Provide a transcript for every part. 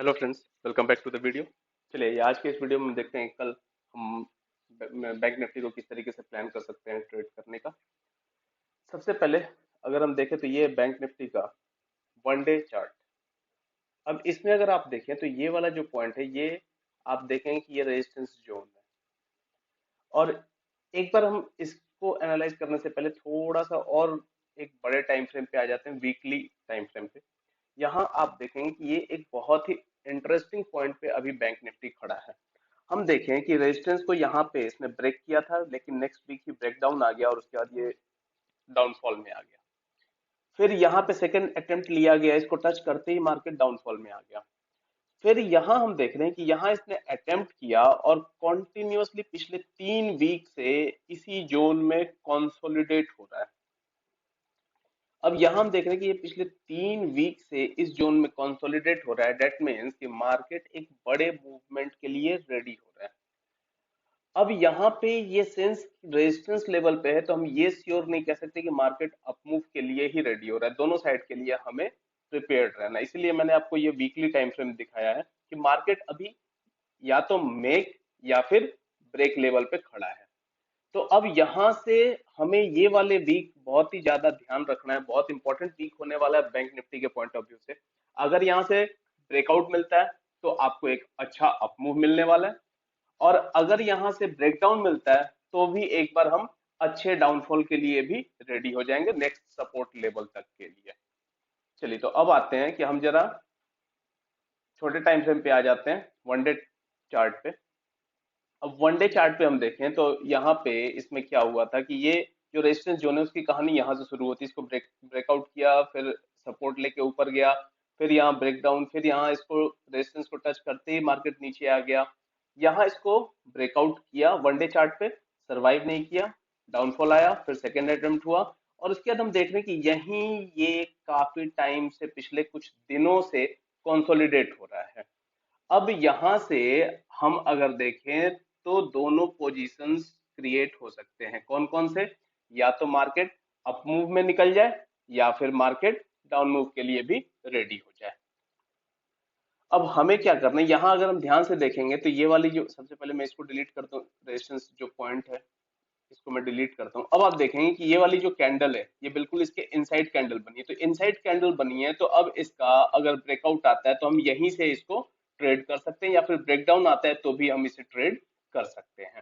Hello friends, welcome back to the video. चलिए आज के इस वीडियो में देखते हैं कल हम बैंक निफ्टी को किस तरीके से प्लान कर सकते हैं ट्रेड करने का। सबसे पहले अगर हम देखें तो ये बैंक निफ्टी का वन डे चार्ट। अब इसमें अगर आप देखें तो ये वाला जो पॉइंट है ये आप देखेंगे कि ये रेजिस्टेंस जोन है। और एक बार हम इसको एनालाइज करने से पहले थोड़ा सा और एक बड़े टाइम फ्रेम पे आ जाते हैं, वीकली टाइम फ्रेम पे। यहाँ आप देखेंगे कि ये एक बहुत ही इंटरेस्टिंग पॉइंट पे अभी बैंक निफ्टी खड़ा है। हम देखें कि रेजिस्टेंस को यहाँ पे इसने ब्रेक किया था, लेकिन नेक्स्ट वीक ही ब्रेकडाउन आ गया और उसके बाद ये डाउनफॉल में आ गया। फिर यहाँ पे सेकंड अटेम्प्ट लिया गया, इसको टच करते ही मार्केट डाउनफॉल में आ गया। फिर यहाँ हम देख रहे हैं कि यहाँ इसने अटेम्प्ट किया और कॉन्टिन्यूअसली पिछले 3 वीक से इसी जोन में कंसोलिडेट हो रहा है। अब यहाँ हम देख रहे हैं कि ये पिछले 3 वीक से इस जोन में कंसोलिडेट हो रहा है। दैट मीन्स कि मार्केट एक बड़े मूवमेंट के लिए रेडी हो रहा है। अब यहाँ पे ये सेंस रेजिस्टेंस लेवल पे है, तो हम ये श्योर नहीं कह सकते कि मार्केट अप मूव के लिए ही रेडी हो रहा है। दोनों साइड के लिए हमें प्रिपेयर्ड रहना है। इसलिए मैंने आपको ये वीकली टाइम फ्रेम दिखाया है कि मार्केट अभी या तो मेक या फिर ब्रेक लेवल पे खड़ा है। तो अब यहाँ से हमें ये वाले वीक बहुत ही ज्यादा ध्यान रखना है। बहुत इंपॉर्टेंट वीक होने वाला है बैंक निफ्टी के पॉइंट ऑफ व्यू से। अगर यहाँ से ब्रेकआउट मिलता है तो आपको एक अच्छा अप मूव मिलने वाला है, और अगर यहाँ से ब्रेकडाउन मिलता है तो भी एक बार हम अच्छे डाउनफॉल के लिए भी रेडी हो जाएंगे नेक्स्ट सपोर्ट लेवल तक के लिए। चलिए तो अब आते हैं कि हम जरा छोटे टाइम फ्रेम पे आ जाते हैं, वन डे चार्ट पे। अब वन डे चार्ट पे हम देखें तो यहाँ पे इसमें क्या हुआ था कि ये जो रेजिस्टेंस जोन है उसकी कहानी यहाँ से शुरू होती है। इसको ब्रेकआउट किया, फिर सपोर्ट लेके ऊपर गया, फिर यहाँ ब्रेकडाउन, फिर यहाँ इसको रेजिस्टेंस को टच करते ही मार्केट नीचे आ गया। यहाँ इसको ब्रेकआउट किया वन डे चार्ट पे, सरवाइव नहीं किया, डाउनफॉल आया, फिर सेकेंड अटेम्प्ट हुआ। और उसके बाद हम देख रहे हैं कि यहीं ये काफी टाइम से पिछले कुछ दिनों से कंसोलिडेट हो रहा है। अब यहां से हम अगर देखें तो दोनों पोजीशंस क्रिएट हो सकते हैं। कौन कौन से? या तो मार्केट अप मूव में निकल जाए या फिर मार्केट डाउन मूव के लिए भी रेडी हो जाए। अब हमें क्या करना है, यहाँ अगर हम ध्यान से देखेंगे तो ये वाली जो सबसे पहले मैं इसको डिलीट करता हूँ, रेजिस्टेंस जो पॉइंट है इसको मैं डिलीट करता हूँ। अब आप देखेंगे कि ये वाली जो कैंडल है ये बिल्कुल इसके इनसाइड कैंडल बनी है। तो इनसाइड कैंडल बनी है तो अब इसका अगर ब्रेकआउट आता है तो हम यहीं से इसको ट्रेड कर सकते हैं, या फिर ब्रेकडाउन आता है तो भी हम इसे ट्रेड कर सकते हैं।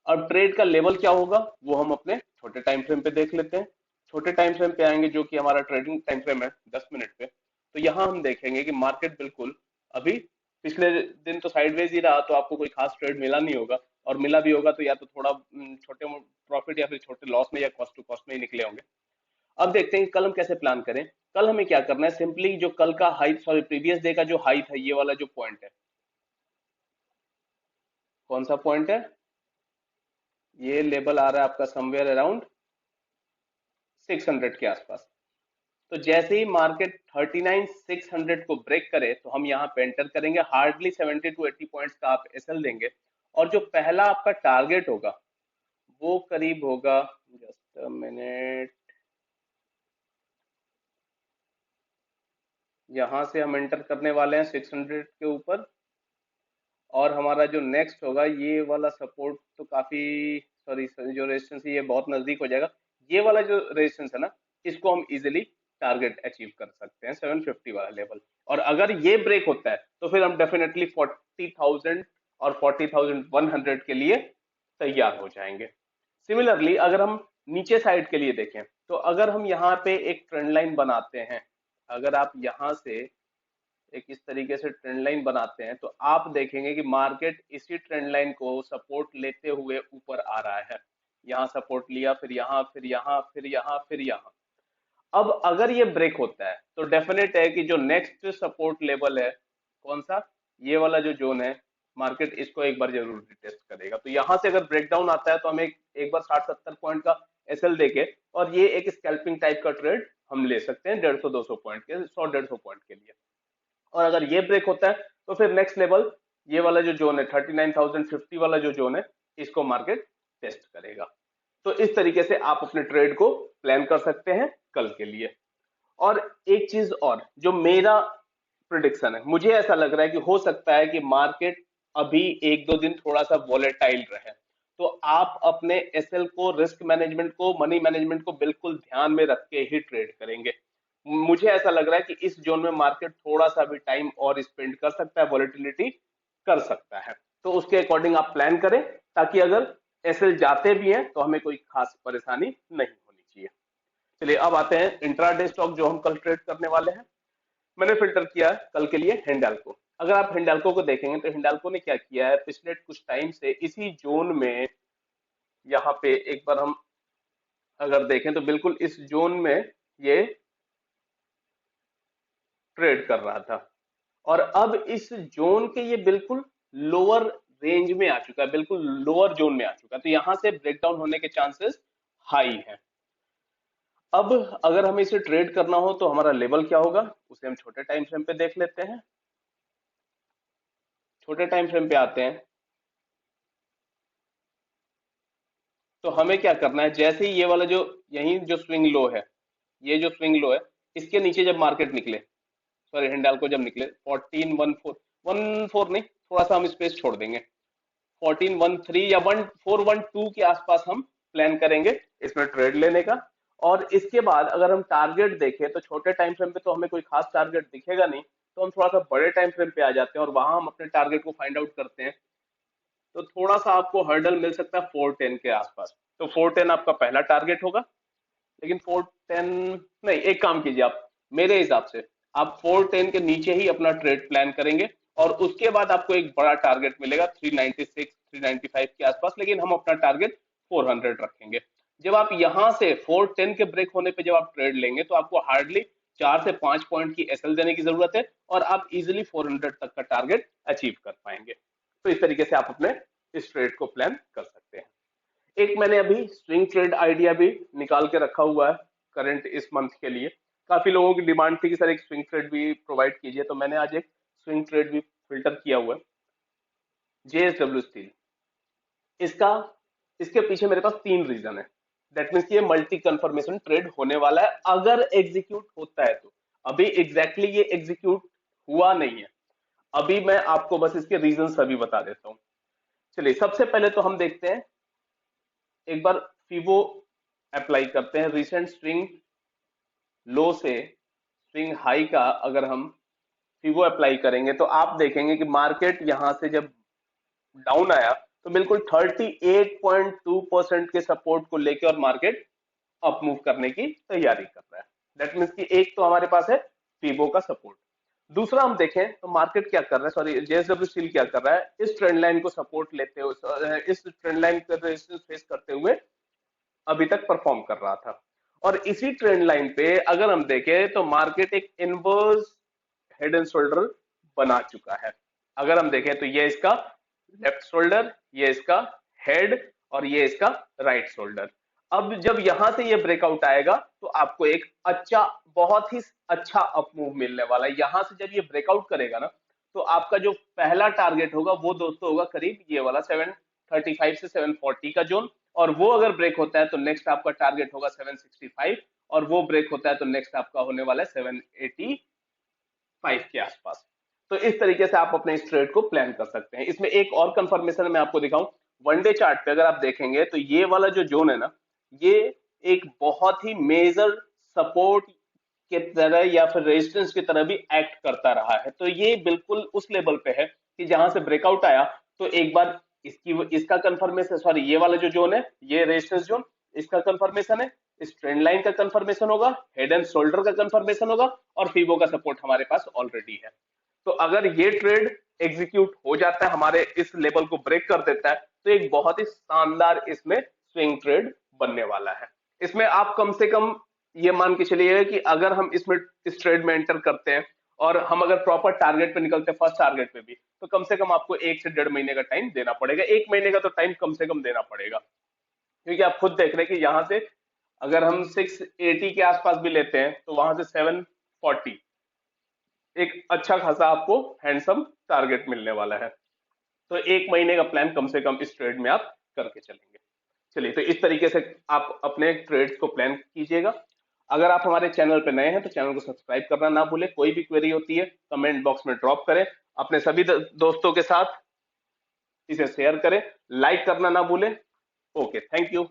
और ट्रेड का लेवल क्या होगा वो हम अपने छोटे टाइम फ्रेम पे देख लेते हैं। छोटे टाइम फ्रेम पे आएंगे जो कि हमारा ट्रेडिंग टाइम फ्रेम है 10 मिनट पे। तो यहाँ हम देखेंगे कि मार्केट बिल्कुल अभी पिछले दिन तो साइडवेज ही रहा, तो आपको कोई खास ट्रेड मिला नहीं होगा। और मिला भी होगा तो या तो थोड़ा छोटे प्रॉफिट या फिर छोटे लॉस में या कॉस्ट टू कॉस्ट में ही निकले होंगे। अब देखते हैं कि कल हम कैसे प्लान करें। कल हमें क्या करना है, सिंपली जो कल का हाई, सॉरी प्रीवियस डे का जो हाई था, ये वाला जो पॉइंट है, कौन सा पॉइंट है, ये लेवल आ रहा है आपका समवेयर अराउंड 600 के आसपास। तो जैसे ही मार्केट 39,600 को ब्रेक करे तो हम यहाँ पे एंटर करेंगे। हार्डली 70 to 80 पॉइंट्स का आप एसएल देंगे। और जो पहला आपका टारगेट होगा वो करीब होगा, जस्ट अ मिनट, यहाँ से हम एंटर करने वाले हैं 600 के ऊपर। और हमारा जो नेक्स्ट होगा ये वाला सपोर्ट तो काफी, सॉरी, जो रेजिस्टेंस है ये बहुत नजदीक हो जाएगा। ये वाला जो रेजिस्टेंस है ना, इसको हम इजिली टारगेट अचीव कर सकते हैं, 750 वाला लेवल। और अगर ये ब्रेक होता है तो फिर हम डेफिनेटली 40,000 और 40,100 के लिए तैयार हो जाएंगे। सिमिलरली अगर हम नीचे साइड के लिए देखें तो अगर हम यहाँ पे एक ट्रेंड लाइन बनाते हैं, अगर आप यहाँ से एक इस तरीके से ट्रेंड लाइन बनाते हैं तो आप देखेंगे कि मार्केट इसी ट्रेंड लाइन को सपोर्ट लेते हुए ऊपर आ रहा है। यहाँ सपोर्ट लिया, फिर यहाँ, फिर यहाँ, फिर यहाँ, फिर यहाँ। अब अगर ये ब्रेक होता है तो डेफिनेट है कि जो नेक्स्ट सपोर्ट लेवल है, कौन सा, ये वाला जो जोन है, मार्केट इसको एक बार जरूर टेस्ट करेगा। तो यहाँ से अगर ब्रेकडाउन आता है तो हम एक बार 60-70 पॉइंट का एसएल देके और ये एक स्कैल्पिंग टाइप का ट्रेड हम ले सकते हैं 150-200 पॉइंट के, 100-150 पॉइंट के लिए। और अगर ये ब्रेक होता है तो फिर नेक्स्ट लेवल, ये वाला जो जोन है 39,050 वाला जो जोन है, इसको मार्केट टेस्ट करेगा। तो इस तरीके से आप अपने ट्रेड को प्लान कर सकते हैं कल के लिए। और एक चीज और, जो मेरा प्रिडिक्शन है, मुझे ऐसा लग रहा है कि हो सकता है कि मार्केट अभी एक दो दिन थोड़ा सा वॉलेटाइल रहे, तो आप अपने एसएल को, रिस्क मैनेजमेंट को, मनी मैनेजमेंट को बिल्कुल ध्यान में रख के ही ट्रेड करेंगे। मुझे ऐसा लग रहा है कि इस जोन में मार्केट थोड़ा सा भी टाइम और स्पेंड कर सकता है, वॉलेटिलिटी कर सकता है, तो उसके अकॉर्डिंग आप प्लान करें, ताकि अगर एसएल जाते भी हैं तो हमें कोई खास परेशानी नहीं होनी चाहिए। चलिए अब आते हैं इंट्राडे स्टॉक जो हम कल ट्रेड करने वाले हैं। मैंने फिल्टर किया है कल के लिए हिंडाल्को। अगर आप हिंडाल्को को देखेंगे तो हिंडाल्को ने क्या किया है, पिछले कुछ टाइम से इसी जोन में, यहाँ पे एक बार हम अगर देखें तो बिल्कुल इस जोन में ये ट्रेड कर रहा था, और अब इस जोन के ये बिल्कुल लोअर रेंज में आ चुका है, बिल्कुल लोअर जोन में आ चुका है, तो यहां से ब्रेकडाउन होने के चांसेस हाई हैं। अब अगर हमें इसे ट्रेड करना हो तो हमारा लेवल क्या होगा, उसे हम छोटे टाइम फ्रेम पे देख लेते हैं। छोटे टाइम फ्रेम पे आते हैं तो हमें क्या करना है, जैसे ही ये वाला जो यही जो स्विंग लो है, ये जो स्विंग लो है, इसके नीचे जब मार्केट निकले, सॉरी हिंडाल्को जब निकले 1414 नहीं, थोड़ा सा हम स्पेस छोड़ देंगे, 1413 या 1412 के आसपास हम प्लान करेंगे इसमें ट्रेड लेने का। और इसके बाद अगर हम टारगेट देखें तो छोटे टाइम फ्रेम पे तो हमें कोई खास टारगेट दिखेगा नहीं, तो हम थोड़ा सा बड़े टाइम फ्रेम पे आ जाते हैं और वहां हम अपने टारगेट को फाइंड आउट करते हैं। तो थोड़ा सा आपको हर्डल मिल सकता है 410 के आसपास, तो 410 आपका पहला टारगेट होगा। लेकिन 410 नहीं, एक काम कीजिए आप, मेरे हिसाब से आप 410 के नीचे ही अपना ट्रेड प्लान करेंगे, और उसके बाद आपको एक बड़ा टारगेट मिलेगा 396 395 के आसपास, लेकिन हम अपना टारगेट 400 रखेंगे। जब आप यहां से 410 के ब्रेक होने पे जब आप ट्रेड लेंगे तो आपको हार्डली 4 से 5 पॉइंट की एसएल देने की जरूरत है, और आप इजिली 400 तक का टारगेट अचीव कर पाएंगे। तो इस तरीके से आप अपने इस ट्रेड को प्लान कर सकते हैं। एक मैंने अभी स्विंग ट्रेड आइडिया भी निकाल के रखा हुआ है करंट इस मंथ के लिए। काफी लोगों की डिमांड थी कि सर एक स्विंग ट्रेड भी प्रोवाइड कीजिए, तो मैंने आज एक स्विंग ट्रेड भी फिल्टर किया हुआ है, जेएसडब्ल्यू स्टील। इसका इसके पीछे मेरे पास 3 रीजन है। दैट मीन्स ये मल्टी कंफर्मेशन ट्रेड होने वाला है अगर एग्जीक्यूट होता है तो। अभी एग्जैक्टली ये एग्जीक्यूट हुआ नहीं है, अभी मैं आपको बस इसके रीजन अभी बता देता हूँ। चलिए सबसे पहले तो हम देखते हैं, एक बार फीबो अप्लाई करते हैं। रिसेंट स्विंग लो से स्विंग हाई का अगर हम फीबो अप्लाई करेंगे तो आप देखेंगे कि मार्केट यहां से जब डाउन आया तो बिल्कुल 38.2% के सपोर्ट को लेकर और मार्केट अप मूव करने की तैयारी कर रहा है। दैट मीन्स कि एक तो हमारे पास है फीबो का सपोर्ट। दूसरा हम देखें तो मार्केट क्या कर रहा है, सॉरी जेएसडब्ल्यू स्टील क्या कर रहा है, इस ट्रेंड लाइन को सपोर्ट लेते हुए, इस ट्रेंड लाइन का रेजिस्टेंस फेस करते हुए अभी तक परफॉर्म कर रहा था। और इसी ट्रेंड लाइन पे अगर हम देखें तो मार्केट एक इनवर्स हेड एंड शोल्डर बना चुका है। अगर हम देखें तो ये इसका लेफ्ट शोल्डर, ये इसका हेड, और ये इसका राइट शोल्डर। अब जब यहां से ये ब्रेकआउट आएगा तो आपको एक अच्छा, बहुत ही अच्छा अप मूव मिलने वाला है। यहां से जब ये ब्रेकआउट करेगा ना, तो आपका जो पहला टारगेट होगा वो दोस्तों होगा करीब ये वाला 735 से 740 का जोन, और वो अगर ब्रेक होता है तो नेक्स्ट आपका टारगेट होगा 765, और वो ब्रेक होता है तो नेक्स्ट आपका होने वाला है 785 के आसपास। तो इस तरीके से आप अपने इस ट्रेड को प्लान कर सकते हैं। इसमें एक और कंफर्मेशन मैं आपको दिखाऊं, वन डे चार्ट पे अगर आप देखेंगे तो ये वाला जो जोन है ना, ये एक बहुत ही मेजर सपोर्ट के तरह या फिर रेजिस्टेंस की तरह भी एक्ट करता रहा है। तो ये बिल्कुल उस लेवल पे है कि जहां से ब्रेकआउट आया तो एक बार इसका कंफर्मेशन, सॉरी ये वाला जो जोन है, ये रेजिस्टेंस जोन, इसका कंफर्मेशन है, इस ट्रेंड लाइन का कंफर्मेशन होगा, हेड एंड शोल्डर का कंफर्मेशन होगा, और फीबो का सपोर्ट हमारे पास ऑलरेडी है। तो अगर ये ट्रेड एग्जीक्यूट हो जाता है, हमारे इस लेवल को ब्रेक कर देता है, तो एक बहुत ही शानदार इसमें स्विंग ट्रेड बनने वाला है। इसमें आप कम से कम ये मान के चलिए कि अगर हम इसमें इस ट्रेड में एंटर करते हैं और हम अगर प्रॉपर टारगेट पे निकलते हैं, फर्स्ट टारगेट पे भी, तो कम से कम आपको 1 से 1.5 महीने का टाइम देना पड़ेगा। 1 महीने का तो टाइम कम से कम देना पड़ेगा, क्योंकि आप खुद देख रहे हैं कि यहाँ से अगर हम 680 के आसपास भी लेते हैं तो वहां से 740, एक अच्छा खासा आपको हैंडसम टारगेट मिलने वाला है। तो 1 महीने का प्लान कम से कम इस ट्रेड में आप करके चलेंगे। चलिए, तो इस तरीके से आप अपने ट्रेड्स को प्लान कीजिएगा। अगर आप हमारे चैनल पे नए हैं तो चैनल को सब्सक्राइब करना ना भूलें। कोई भी क्वेरी होती है कमेंट बॉक्स में ड्रॉप करें, अपने सभी दोस्तों के साथ इसे शेयर करें, लाइक करना ना भूलें। Okay, thank you.